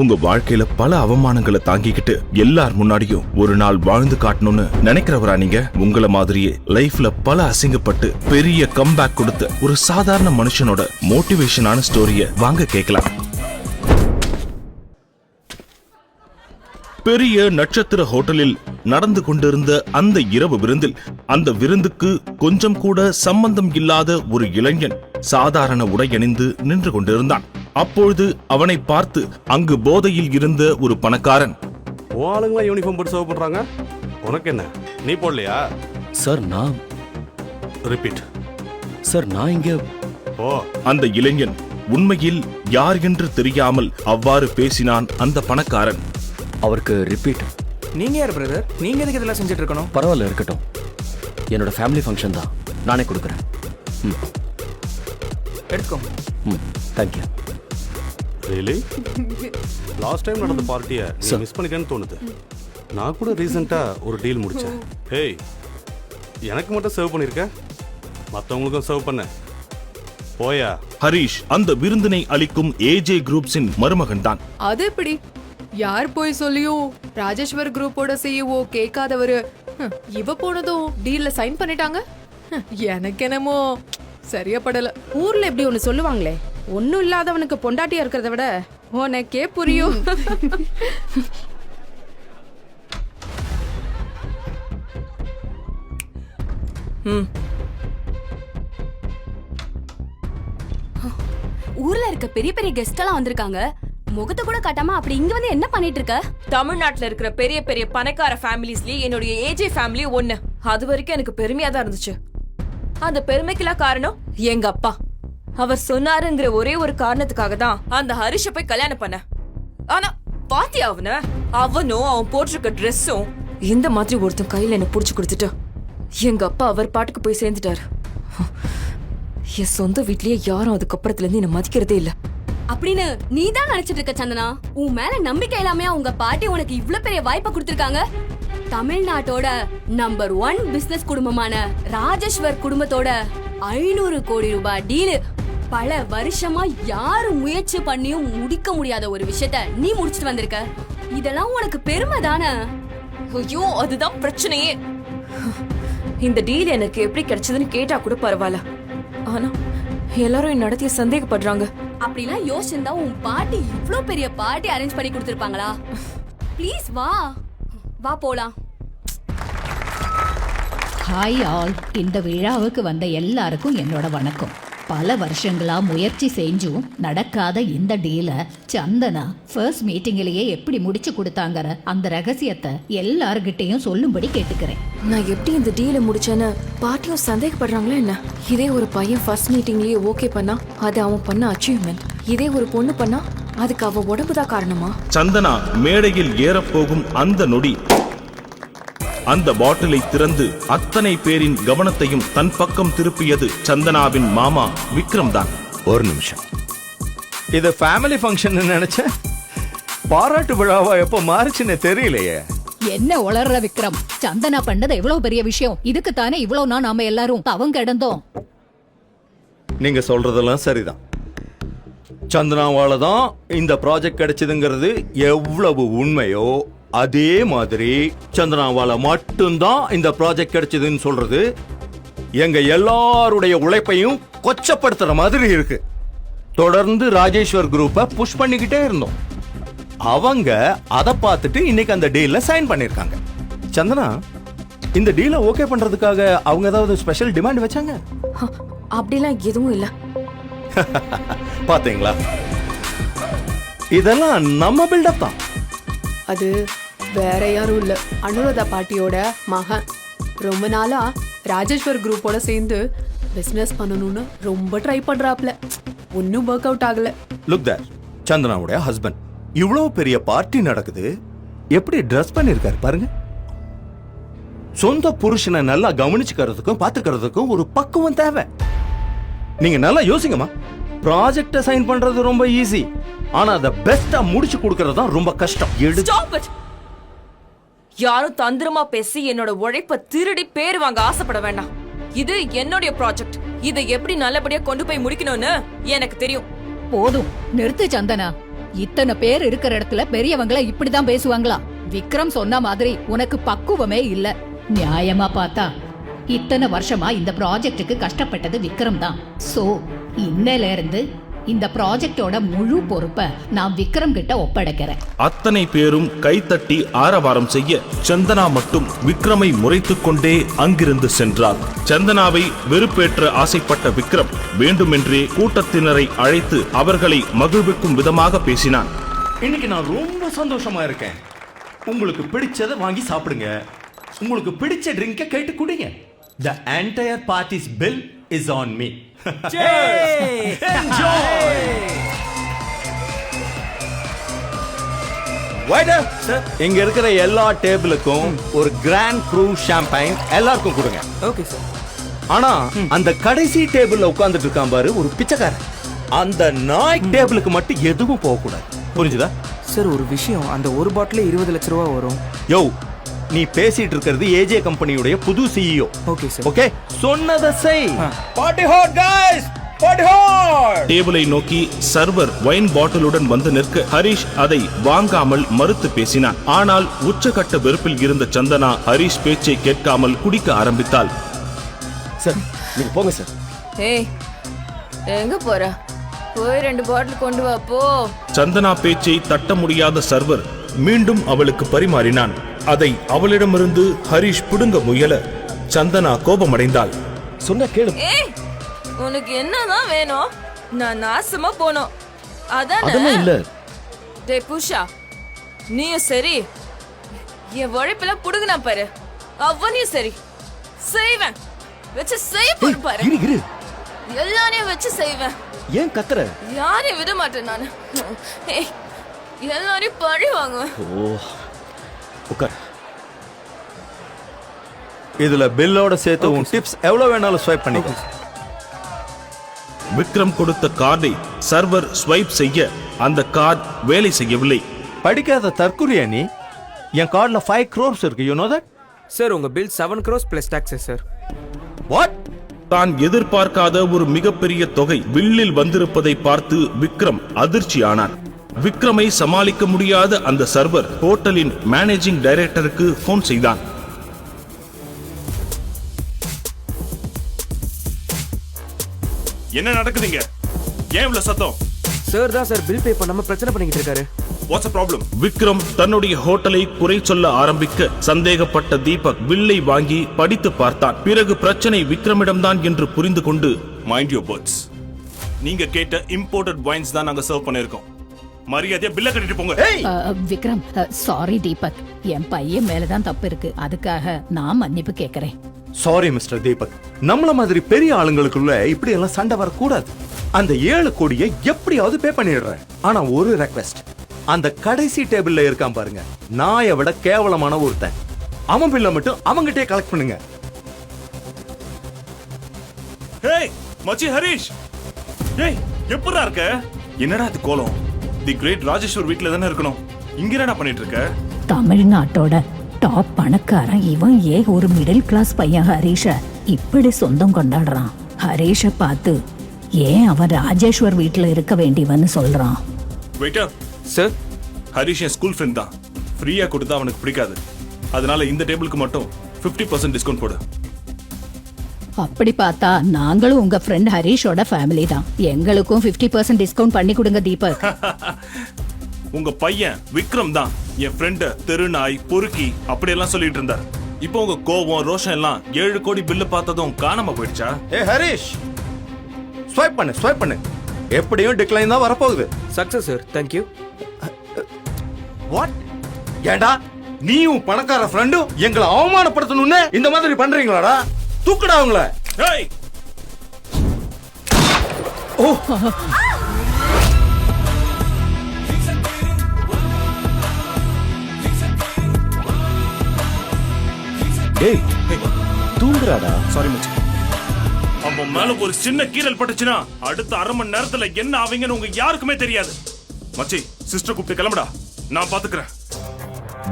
உங்க வாழ்க்கையில பல அவமானங்களை தாங்கிக்கிட்டு எல்லார் முன்னாடியும் ஒரு நாள் வாழ்ந்து காட்டணும்னு நினைக்கிறவரா நீங்க? உங்கள மாதிரியே லைஃப்ல பல அசிங்கப்பட்டு பெரிய கம்பேக் கொடுத்த ஒரு சாதாரண மனுஷனோட மோட்டிவேஷனான ஸ்டோரிய வாங்க கேட்கலாம். பெரிய நட்சத்திர ஹோட்டலில் நடந்து கொண்டிருந்த அந்த இரவு விருந்தில் அந்த விருந்துக்கு கொஞ்சம் கூட சம்பந்தம் இல்லாத ஒரு இளைஞன் சாதாரண உடை அணிந்து நின்று கொண்டிருந்தான். அப்பொழுது அவனை பார்த்து அங்கு போதையில் இருந்த ஒரு பணக்காரன், ஆளுங்களா யூனிஃபார்ம் போட்டு சர்வ் பண்றாங்க, உனக்கு என்ன, நீ போடலையா? சார் நான் ரிப்பீட். சார் நான் இங்க. ஓ. அந்த இளைஞன் உண்மையில் யார் என்று தெரியாமல் அவ்வாறு பேசினான். அந்த பணக்காரன், அவருக்கு ரிப்பீட். நீங்க யார் பிரதர்? நீங்க எதுக்கு இதெல்லாம் செஞ்சுட்டு இருக்கணும்? பரவாயில்ல, இருக்கட்டும். என்னோட ஃபேமிலி ஃபங்க்ஷன் தான், நானே கொடுக்குறேன். எடுத்துக்கோ. தேங்க்யூ. ரியலி? லாஸ்ட் டைம் நடந்த பார்ட்டியை நீ மிஸ் பண்ணிட்டேன்னு தோணுது. நான் கூட ரீசெண்டா ஒரு டீல் முடிச்சேன். ஹேய், எனக்கு மட்டும் சர்வ் பண்ணிருக்க, மற்றவங்களுக்கும் சர்வ் பண்ண. போயா. ஹரிஷ் அந்த விருந்தினை அளிக்கும் ஏஜே குரூப்ஸின் மருமகன் தான். அது எப்படி? யார் போய் சொல்லியும் ராஜேஸ்வர் குரூப்போட சிஇஓ கேட்காதவரு இவ போனதும் டீல்ல சைன் பண்ணிட்டாங்க. எனக்கு என்னமோ சரியா படல. ஊர்ல எப்படி ஒண்ணு சொல்லுவாங்களே, ஒண்ணும் இல்லாதவனுக்கு பொண்டாட்டியா இருக்கிறத விட உனக்கே புரியும். ஊர்ல இருக்க பெரிய பெரிய கெஸ்ட் எல்லாம் வந்திருக்காங்க. முகத்தை கூட காட்டாம அப்படி இங்க வந்து என்ன பண்ணிட்டு இருக்க? தமிழ்நாட்டுல இருக்கிற பெரிய பெரிய பணக்கார ஃபேமிலிஸ்லயே என்னுடைய ஏஜே ஃபேமிலி ஒண்ணு. அது வரைக்கும் எனக்கு பெருமையா தான் இருந்துச்சு. அந்த பெருமைக்கெல்லாம் காரணம் எங்க அப்பா. அவர் சொன்னாருங்கிற ஒரே ஒரு காரணத்துக்காக தான் அந்த ஹரிஷ போய் கல்யாணம் பண்ண. ஆனா பாத்தியா அவனும் அவன் போட்டிருக்க ட்ரெஸ்ஸும் இந்த மாதிரி ஒருத்தன் கையில என்ன புடிச்சு கொடுத்துட்டு எங்க அப்பா அவர் பாட்டுக்கு போய் சேர்ந்துட்டாரு. என் சொந்த வீட்லயே யாரும் அதுக்கப்புறத்துல இருந்து என்ன மதிக்கிறதே இல்ல அப்படின்னு நீ தான் நினைச்சிட்டு இருக்க சந்தனா? உன் மேல நம்பிக்கை இல்லாமையா உங்க பாட்டி உனக்கு இவ்ளோ பெரிய வாய்ப்பை கொடுத்திருக்காங்க? தமிழ்நாட்டோட நம்பர் 1 பிசினஸ் குடும்பமான ராஜேஸ்வர் குடும்பத்தோட 500 கோடி ரூபாய் டீல். பல வருஷமா யாரும் முயற்சி பண்ணியும் முடிக்க முடியாத ஒரு விஷயத்த நீ முடிச்சிட்டு வந்திருக்க. இதெல்லாம் உனக்கு பெருமை தானே? ஐயோ, அதுதான் பிரச்சனையே. இந்த டீல் எனக்கு எப்படி கிடைச்சதுன்னு கேட்டா கூட பரவாயில்ல. ஆனா எல்லாரும் என் நடத்திய சந்தேகப்படுறாங்க. அப்படிலாம் யோசிச்சிருந்தா உன் பாட்டி இவ்ளோ பெரிய பார்ட்டி அரேஞ்ச் பண்ணி கொடுத்திருப்பாங்களா? ப்ளீஸ் வா வா போலாம். Hi all. இந்த விழாவுக்கு வந்த எல்லாருக்கும் என்னோட வணக்கம். பல வருஷங்களா முயற்சி செஞ்சும் நடக்காத இந்த டீல சந்தனா ஃபர்ஸ்ட் மீட்டிங்கிலேயே எப்படி முடிச்சு கொடுத்தாங்கற அந்த ரகசியத்தை எல்லார்கிட்டையும் சொல்லும்படி கேட்டுக்கிறேன். நான் எப்படி இந்த டீலை முடிச்சேன்னு பாட்டியும் சந்தேகப்படுறாங்களா என்ன? இதே ஒரு பையன் ஃபர்ஸ்ட் மீட்டிங்லயே ஓகே பண்ணா அது அவன் பண்ண அச்சீவ்மெண்ட். இதே ஒரு பொண்ணு பண்ணா அதுக்கு அவ உடம்புதான் காரணமா? சந்தனா மேடையில் ஏறப்போகும் அந்த நொடி அந்த பாட்டிலை திறந்து அத்தனை பேரின் கவனத்தையும் தன் பக்கம் திருப்பியது சந்தனாவின் மாமா விக்ரம் தான். ஒரு நிமிஷம், இது ஃபேமிலி ஃபங்க்ஷன் நினைச்சேன், பாராட்டு விழாவா எப்ப மாறுச்சுன்னு தெரியலையே. என்ன உளர்ற விக்ரம்? சந்தனா பண்ணது எவ்வளவு பெரிய விஷயம். இதுக்கு தானே இவ்வளவு நான் நாம எல்லாரும் அவங்க இடந்தோம். நீங்க சொல்றதெல்லாம் சரிதான். சந்தனாவால தான் இந்த ப்ராஜெக்ட் கிடைச்சதுங்கிறது எவ்வளவு உண்மையோ அதே மாதிரி சந்தனாவால மட்டும்தான் இந்த ப்ராஜெக்ட் கிடைச்சதுன்னு சொல்றது எங்க எல்லாருடைய உழைப்பையும் கொச்சப்படுத்துற மாதிரி இருக்கு. தொடர்ந்து ராஜேஸ்வர் குரூப்பை புஷ் பண்ணிக்கிட்டே இருந்தோம். அவங்க அதை பார்த்துட்டு இன்னைக்கு அந்த டீல்ல சைன் பண்ணிருக்காங்க. சந்தனா, இந்த டீலை ஓகே பண்றதுக்காக அவங்க ஏதாவது ஸ்பெஷல் டிமாண்ட் வச்சாங்க? அப்படிலாம் எதுவும் இல்ல. பாத்தீங்களா, இதெல்லாம் நம்ம பில்டப் தான். அது வேற யாரும் இல்ல, அனுராதா பாட்டியோட மகன். ரொம்ப நாளா ராஜேஸ்வர் குரூப்போட சேர்ந்து பிசினஸ் பண்ணணும்னு ரொம்ப ட்ரை பண்றாப்ல. ஒன்னும் ஒர்க் அவுட் ஆகல. லுக் தேர், சந்தனாவுடைய ஹஸ்பண்ட். இவ்வளவு பெரிய பார்ட்டி நடக்குது, எப்படி ட்ரெஸ் பண்ணிருக்காரு பாருங்க. சொந்த புருஷனை நல்லா கவனிச்சுக்கிறதுக்கும் பாத்துக்கிறதுக்கும் ஒரு பக்குவம் தேவை. நீங்க நல்லா யோசிங்கம்மா. ப்ராஜெக்ட சைன் பண்றது ரொம்ப ஈஸி, ஆனா அத பெஸ்டா முடிச்சு கொடுக்கறது தான் ரொம்ப கஷ்டம். யாரும் தந்திரமா பேசி என்னோட உழைப்ப திருடி பேர் வாங்க ஆசைப்பட வேண்டாம். இது என்னுடைய ப்ராஜெக்ட். இதை எப்படி நல்லபடியா கொண்டு போய் முடிக்கணும்னு எனக்கு தெரியும். போதும், நிறுத்து சந்தனா. இத்தனை பேர் இருக்கிற இடத்துல பெரியவங்கள இப்படிதான் பேசுவாங்களா? விக்ரம் சொன்ன மாதிரி உனக்கு பக்குவமே இல்ல. நியாயமா பார்த்தா இத்தனை வருஷமா இந்த ப்ராஜெக்ட்டுக்கு கஷ்டப்பட்டது விக்ரம் தான். சோ இன்னையில இருந்து இந்த ப்ராஜெக்டோட முழு பொறுப்பை நான் விக்ரம் கிட்ட ஒப்படைக்கிறேன். அத்தனை பேரும் கைத்தட்டி ஆரவாரம் செய்ய சந்தனா மட்டும் விக்ரமை முறைத்துக் கொண்டே அங்கிருந்து சென்றார். சந்தனாவை வெறுப்பேற்ற ஆசைப்பட்ட விக்ரம் வேண்டுமென்றே கூட்டத்தினரை அழைத்து அவர்களை மகிழ்விக்கும் விதமாக பேசினான். இன்னைக்கு நான் ரொம்ப சந்தோஷமா இருக்கேன். உங்களுக்கு பிடிச்சதை வாங்கி சாப்பிடுங்க, உங்களுக்கு பிடிச்ச ட்ரிங்கை கேட்டு குடிங்க. The entire party's bill is on me. இங்க இருக்கிற எல்லா டேபிளுக்கும் ஒரு கிராண்ட் க்ரூ ஷாம்பைன் எல்லாருக்கும் கொடுங்க. Okay sir. ஆனா அந்த கடைசி டேபிள்ல உட்கார்ந்துட்டு இருக்கான் பாரு ஒரு பிச்சைக்காரன், அந்த நாய் டேபிளுக்கு மட்டும் எதுவும் போக கூடாது. புரிஞ்சுதா சார்? ஒரு விஷயம், அந்த ஒரு பாட்டிலே 20 லட்ச ரூபா வரும். யோ, நீ பேசிட்டு இருக்கிறது ஏஜே கம்பெனியுடைய புது சிஇஓ. Okay sir. ஓகே, சொன்னதை செய். Party hot guys, party hot. டேபிளை நோக்கி சர்வர் வைன் பாட்டிலுடன் வந்து நிற்க ஹரிஷ் அதை வாங்காமல் மறுத்து பேசினான். ஆனால் உச்சகட்ட வெறுப்பில் இருந்த சந்தனா ஹரிஷ் பேச்சை கேட்காமல் குடிக்க ஆரம்பித்தாள். சார் நீங்க போங்க சார். ஏய், எங்க போற? போய் 2 பாட்டில் கொண்டு வா போ. சந்தனா பேச்சை தட்ட முடியாத சர்வர் மீண்டும் அவளுக்கு பரிமாறினான். அதை அவளிடமிருந்து ஹரிஷ் பிடுங்க முயல சந்தனா கோபமடைந்தாள். சொன்ன கேளு. ஏய், உனக்கு என்னதான் வேணும்? நான் நாசமா போனோம் அதெல்லாம் அதானே? இல்ல. டேய் புஷா, நீயும் சரி, என் உழைப்புல புடுங்கினா பாரு, அவனையும் சரி செய்வேன். வச்சு செய்ய போற பாரு, இரு இரு. எல்லாரையும் வச்சு செய்வேன். ஏன் கத்துற? யாரையும் விட மாட்டேன் நானு. ஏய், எல்லாரையும் பழி வாங்குவேன். ஓ, உட்கார். இதுல பில்லோட சேர்த்து உன் டிப்ஸ் எவ்வளவு வேணாலும் ஸ்வைப் பண்ணிக்கோ. விக்ரம் கொடுத்த கார்டை சர்வர் ஸ்வைப் செய்ய அந்த கார்டு வேலை செய்யவில்லை. படிக்காத தற்குறியா நீ? என் கார்டுல 5 crores இருக்கு. You know that? சார், உங்க bill 7 crores plus taxes sir. What? தான் எதிர்பார்க்காத ஒரு மிகப்பெரிய தொகை பில்லில் வந்திருப்பதை பார்த்து விக்ரம் அதிர்ச்சியானான். விக்ரமை சமாளிக்க முடியாத அந்த சர்வர் ஹோட்டலின் மேனேஜிங் டைரக்டருக்கு போன் செய்தான். என்ன நடக்குதுங்க? ஏன் இவ்வளவு சத்தம்? சார் தான் சார் பில் பே பண்ணாம பிரச்சனை பண்ணிக்கிட்டு இருக்காரு. What's the problem? விக்ரம் தன்னுடைய ஹோட்டலை குறை சொல்ல ஆரம்பிக்க சந்தேகப்பட்ட தீபக் பில்லை வாங்கி படித்து பார்த்தான். பிறகு பிரச்சனை விக்ரமிடம்தான் என்று புரிந்து கொண்டு, மைண்ட் யுவர் வேர்ட்ஸ், நீங்க கேட்ட இம்போர்ட்டட் வைன்ஸ் தான் நாங்க சர்வ் பண்ணிருக்கோம். மரியாதையா பில்ல கட்டிட்டு போங்க. விக்ரம், சாரி தீபக், என் பையன் மேலதான் தப்பு இருக்கு. அதுக்காக நான் மன்னிப்பு கேக்குறேன். Sorry mister Deepak. நம்மள மாதிரி பெரிய ஆளுங்களுக்குள்ள இப்படி எல்லாம் சண்டை வரக்கூடாது. அந்த 7 கோடியை எப்படியாவது பே பண்ணிடுறேன். ஆனா ஒரு ரெக்வெஸ்ட், அந்த கடைசி டேபிள்ல இருக்கான் பாருங்க, நாயை விட கேவலமான ஒருத்தன், அவன் பில்ல மட்டும் அவங்கிட்டே கலெக்ட் பண்ணுங்க. ஹேய் மச்சி ஹரிஷ், ஏய் எப்படிடா இருக்க? என்னடா இது கோலம்? தி கிரேட் ராஜேஸ்வர் வீட்ல தானே இருக்கணும். இங்க என்னடா பண்ணிட்டு இருக்க? தமிழ்நாட்டோட டாப் பணக்காரன் இவன் ஏன் ஒரு மிடில் கிளாஸ் பையன் ஹரீஷ இப்படி சொந்தம் கொண்டாடுறான்? ஹரீஷ பார்த்து ஏன் அவன் ராஜேஸ்வர் வீட்டுல இருக்க வேண்டியவன்னு சொல்றான்? வெயிட்டர் சார், ஹரிஷ் என் ஸ்கூல் ஃப்ரெண்ட் தான். ஃப்ரீயா கொடுத்தா அவனுக்கு பிடிக்காது. அதனால இந்த டேபிளுக்கு மட்டும் 50% டிஸ்கவுண்ட் போடு. அப்படி பார்த்தா நாங்களும் உங்க ஃப்ரெண்ட் ஹரீஷோட ஃபேமிலி தான். எங்களுக்கும் 50% டிஸ்கவுண்ட் பண்ணி கொடுங்க தீபக். உங்க பையன் விக்ரம் தான் என் ஃப்ரெண்ட தெருநாய் பொறுக்கி அப்படியெல்லாம் சொல்லிட்டு இருந்தார். இப்போ உங்க கோபம் ரோஷம் எல்லாம் 7 கோடி பில்லு பார்த்ததும் காணாம போயிடுச்சா? ஏ ஹரிஷ், ஸ்வைப் பண்ணு ஸ்வைப் பண்ணு. எப்படியும் டிக்ளைன் தான் வரப்போகுது. Success sir, thank you. வாட்? ஏண்டா நீயும் பணக்கார ஃப்ரெண்டும் எங்களை அவமானப்படுத்தணும்னு இந்த மாதிரி பண்றீங்களாடா? தூக்குடா அவங்கள. ஏய் ஓ, டேய் தூங்குறாடா. சாரி மச்சி. அவன் மேல ஒரு சின்ன கீறல் பட்டுச்சுன்னா அடுத்த அரை மணி நேரத்துல என்ன ஆவீங்கன்னு உங்க யாருக்குமே தெரியாது. மச்சி, சிஸ்டர் கூப்பிட்டு கிளம்புடா, நான் பாத்துக்கிறேன்.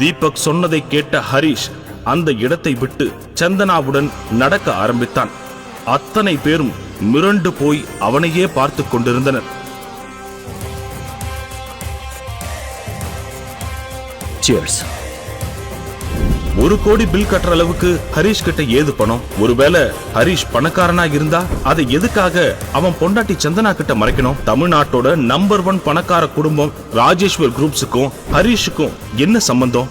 தீபக் சொன்னதை கேட்ட ஹரிஷ் அந்த இடத்தை விட்டு சந்தனாவுடன் நடக்க ஆரம்பித்தான். அத்தனை பேரும் மிரண்டு போய் அவனையே பார்த்து கொண்டிருந்தனர். சியர்ஸ். 1 கோடி பில் கட்டுற அளவுக்கு ஹரிஷ் கிட்ட ஏது பணம்? ஒருவேளை ஹரிஷ் பணக்காரனா இருந்தா அதை எதுக்காக அவன் பொண்டாட்டி சந்தனா கிட்ட மறைக்கணும்? தமிழ்நாட்டோட நம்பர் 1 பணக்கார குடும்பம் ராஜேஸ்வர் குரூப்ஸுக்கும் ஹரிஷுக்கும் என்ன சம்பந்தம்?